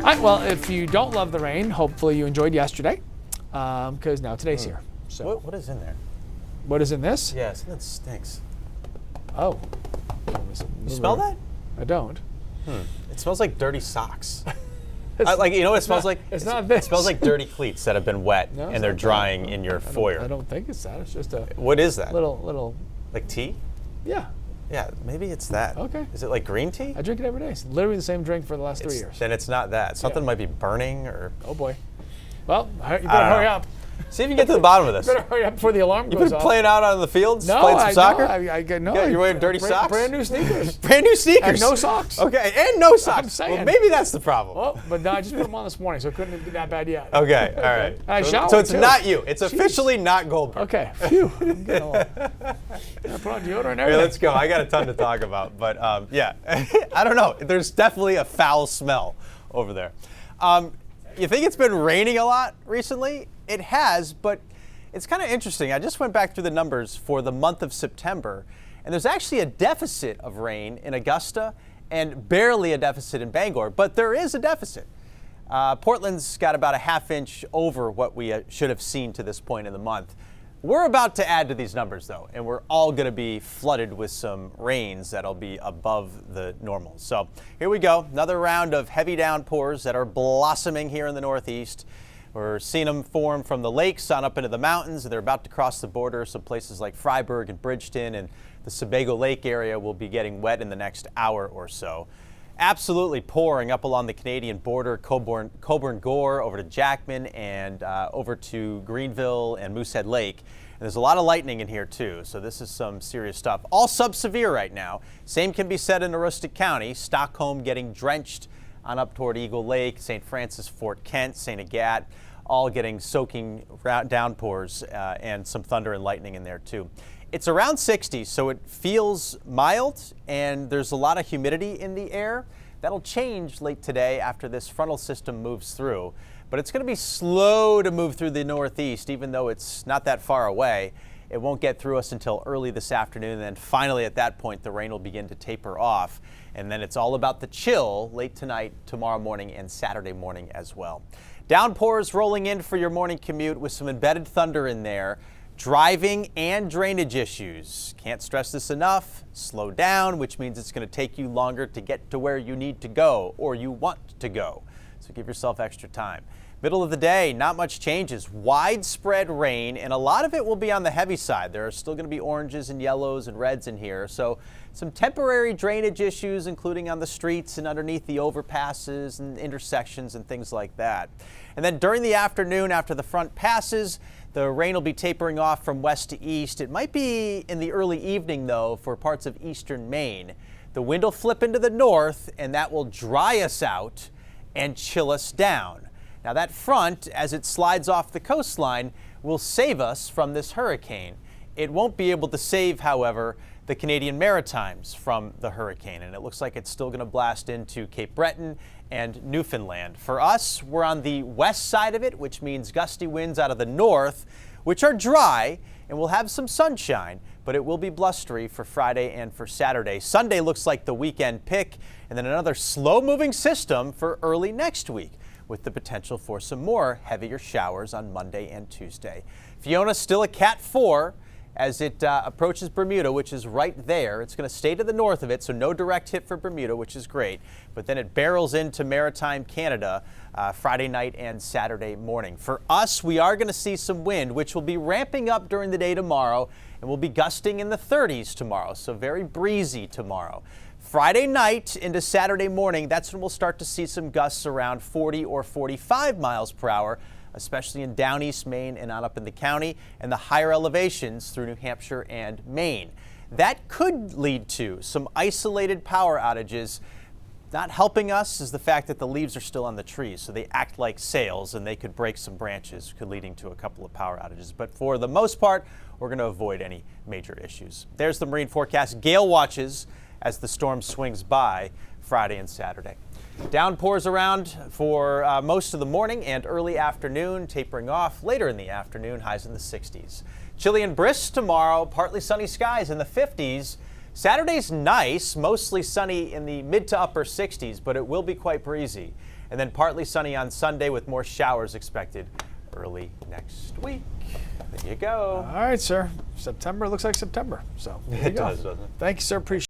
right, well, if you don't love the rain, hopefully you enjoyed yesterday, because now today's here. So What is in there? what is in this? Yeah, something stinks. Oh. You smell that? I don't. It smells like dirty socks. It's Like, you know what it smells like? It's not this. It smells like dirty cleats that have been wet No, it's and they're not that. drying in your I foyer. don't think it's that. It's just a What is that? little. Like tea? Yeah. Yeah, maybe it's that. Okay. Is it like green tea? I drink it every day. It's literally the same drink for the last 3 years. Then it's not that. Something might be burning or. Oh boy. Well, you better don't hurry know. up. See if you can get to the bottom of this. You better hurry up before the alarm You've goes been off. playing out on the fields, No, playing some soccer? You're wearing dirty socks? Brand new sneakers. Brand new sneakers. And no socks. Okay, and no socks. I'm saying. Well, maybe that's the problem. Well, but no, I just put them on this morning, so it couldn't be that bad yet. Okay, all right. I So showered, it's too. not you. It's officially not Goldberg. Okay. Phew. I'm getting a little. I put on deodorant and Hey, everything. let's go. I got a ton to talk about, but yeah, I don't know. There's definitely a foul smell over there. You think it's been raining a lot recently? It has, but it's kind of interesting. I just went back through the numbers for the month of September, and there's actually a deficit of rain in Augusta and barely a deficit in Bangor, but there is a deficit. Portland's got about a half inch over what we should have seen to this point in the month. We're about to add to these numbers, though, and we're all going to be flooded with some rains that'll be above the normal. So here we go, another round of heavy downpours that are blossoming here in the Northeast. We're seeing them form from the lakes on up into the mountains, and they're about to cross the border. Some places like Freiburg and Bridgeton and the Sebago Lake area will be getting wet in the next hour or so. Absolutely pouring up along the Canadian border, Coburn Gore over to Jackman and over to Greenville and Moosehead Lake. And there's a lot of lightning in here too, so this is some serious stuff. All sub-severe right now. Same can be said in Aroostook County. Stockholm getting drenched on up toward Eagle Lake, St. Francis, Fort Kent, St. Agat, all getting soaking downpours and some thunder and lightning in there too. It's around 60, so it feels mild, and there's a lot of humidity in the air. That'll change late today after this frontal system moves through, but it's going to be slow to move through the Northeast, even though it's not that far away. It won't get through us until early this afternoon, and then finally at that point the rain will begin to taper off, and then it's all about the chill late tonight, tomorrow morning, and Saturday morning as well. Downpours rolling in for your morning commute with some embedded thunder in there. Driving and drainage issues. Can't stress this enough. Slow down, which means it's going to take you longer to get to where you need to go or you want to go. So give yourself extra time. Middle of the day, not much changes. Widespread rain, and a lot of it will be on the heavy side. There are still going to be oranges and yellows and reds in here. So some temporary drainage issues, including on the streets and underneath the overpasses and intersections and things like that. And then during the afternoon, after the front passes, the rain will be tapering off from west to east. It might be in the early evening, though, for parts of eastern Maine. The wind will flip into the north, and that will dry us out and chill us down. Now, that front, as it slides off the coastline, will save us from this hurricane. It won't be able to save, however, the Canadian Maritimes from the hurricane, and it looks like it's still going to blast into Cape Breton and Newfoundland. For us, we're on the west side of it, which means gusty winds out of the north, which are dry, and we'll have some sunshine, but it will be blustery for Friday and for Saturday. Sunday looks like the weekend pick, and then another slow-moving system for early next week, with the potential for some more heavier showers on Monday and Tuesday. Fiona still a Cat 4 as it approaches Bermuda, which is right there. It's going to stay to the north of it, so no direct hit for Bermuda, which is great. But then it barrels into maritime Canada Friday night and Saturday morning. For us, we are going to see some wind, which will be ramping up during the day tomorrow, and will be gusting in the 30s tomorrow, so very breezy tomorrow. Friday night into Saturday morning, that's when we'll start to see some gusts around 40 or 45 miles per hour, especially in down east Maine and on up in the county and the higher elevations through New Hampshire and Maine. That could lead to some isolated power outages. Not helping us is the fact that the leaves are still on the trees, so they act like sails and they could break some branches, leading to a couple of power outages. But for the most part, we're going to avoid any major issues. There's the marine forecast. Gale watches as the storm swings by Friday and Saturday. Downpours around for most of the morning and early afternoon, tapering off later in the afternoon, highs in the 60s. Chilly and brisk tomorrow, partly sunny skies in the 50s. Saturday's nice, mostly sunny in the mid to upper 60s, but it will be quite breezy. and then partly sunny on Sunday with more showers expected early next week. There you go. All right, sir. September looks like September. So there you It go. does, doesn't it? Thank you, sir. Appreciate it.